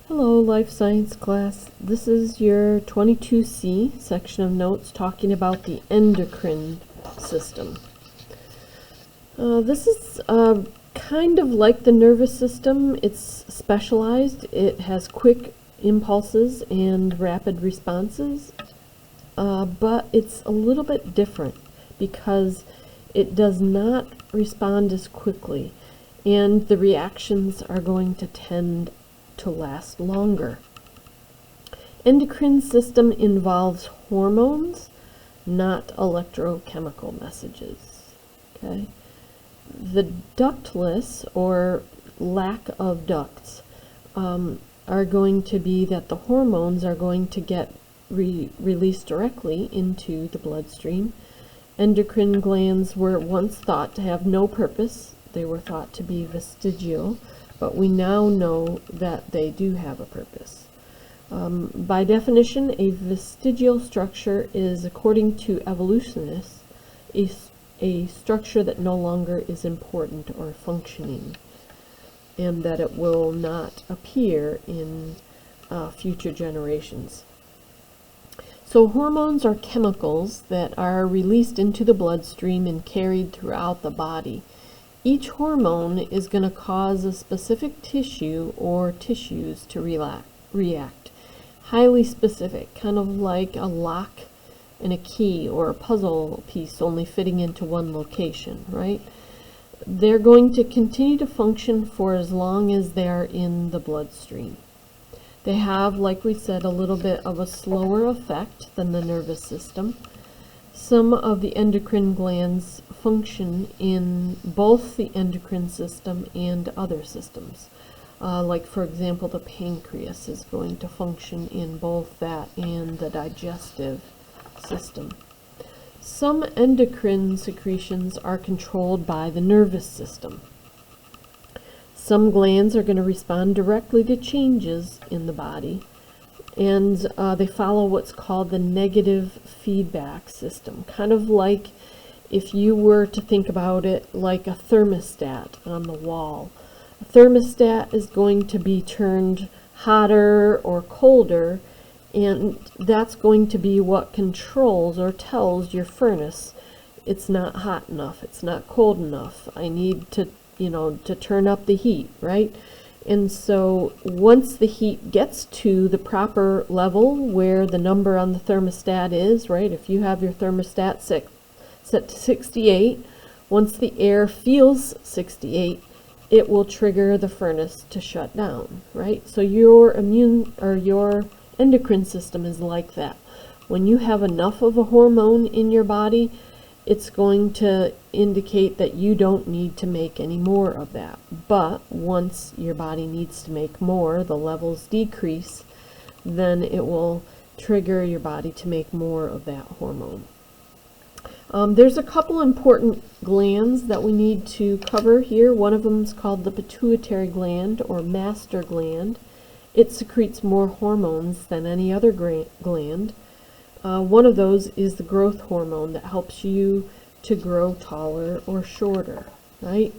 Hello, Life Science class. This is your 22C section of notes talking about the endocrine system. This is kind of like the nervous system. It's specialized. It has quick impulses and rapid responses, but it's a little bit different because it does not respond as quickly, and the reactions are going to tend to last longer. Endocrine system involves hormones, not electrochemical messages. Okay? The ductless, or lack of ducts, are going to be that the hormones are going to get released directly into the bloodstream. Endocrine glands were once thought to have no purpose. They were thought to be vestigial, but we now know that they do have a purpose. By definition, a vestigial structure is, according to evolutionists, a structure that no longer is important or functioning, and that it will not appear in future generations. So hormones are chemicals that are released into the bloodstream and carried throughout the body. Each hormone is going to cause a specific tissue or tissues to react. Highly specific, kind of like a lock and a key or a puzzle piece only fitting into one location, right? They're going to continue to function for as long as they're in the bloodstream. They have, like we said, a little bit of a slower effect than the nervous system. Some of the endocrine glands function in both the endocrine system and other systems. Like, for example, the pancreas is going to function in both that and the digestive system. Some endocrine secretions are controlled by the nervous system. Some glands are going to respond directly to changes in the body, and they follow what's called the negative feedback system, kind of like if you were to think about it like a thermostat on the wall. A thermostat is going to be turned hotter or colder, and that's going to be what controls or tells your furnace it's not hot enough, it's not cold enough, I need to turn up the heat, right? And so once the heat gets to the proper level where the number on the thermostat is, right? If you have your thermostat set to 68, once the air feels 68, it will trigger the furnace to shut down, right? So your endocrine system is like that. When you have enough of a hormone in your body, it's going to indicate that you don't need to make any more of that. But once your body needs to make more, the levels decrease, then it will trigger your body to make more of that hormone. There's a couple important glands that we need to cover here. One of them is called the pituitary gland, or master gland. It secretes more hormones than any other gland. One of those is the growth hormone that helps you to grow taller or shorter, right?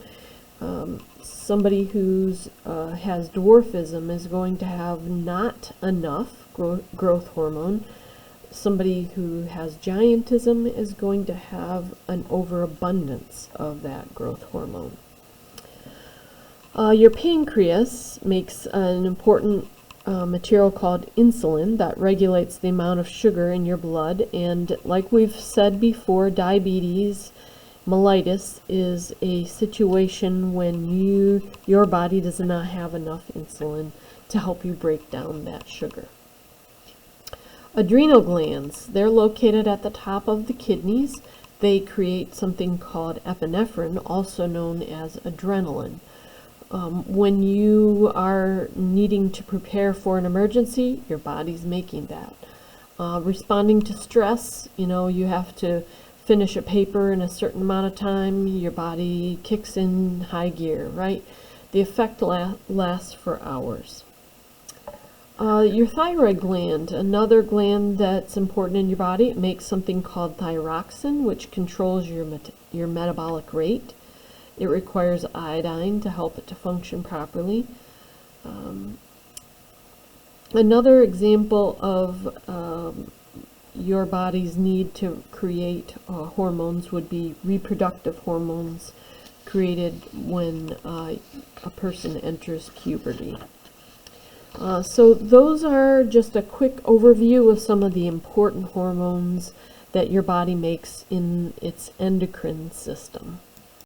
Somebody who has dwarfism is going to have not enough growth hormone. Somebody who has giantism is going to have an overabundance of that growth hormone. Your pancreas makes an important material called insulin that regulates the amount of sugar in your blood, and like we've said before, diabetes mellitus is a situation when your body does not have enough insulin to help you break down that sugar. Adrenal glands, they're located at the top of the kidneys. They create something called epinephrine, also known as adrenaline. When you are needing to prepare for an emergency, your body's making that. Responding to stress, you have to finish a paper in a certain amount of time, your body kicks in high gear, right? The effect lasts for hours. Your thyroid gland, another gland that's important in your body, it makes something called thyroxine, which controls your metabolic rate. It requires iodine to help it to function properly. Another example of your body's need to create hormones would be reproductive hormones created when a person enters puberty. So those are just a quick overview of some of the important hormones that your body makes in its endocrine system.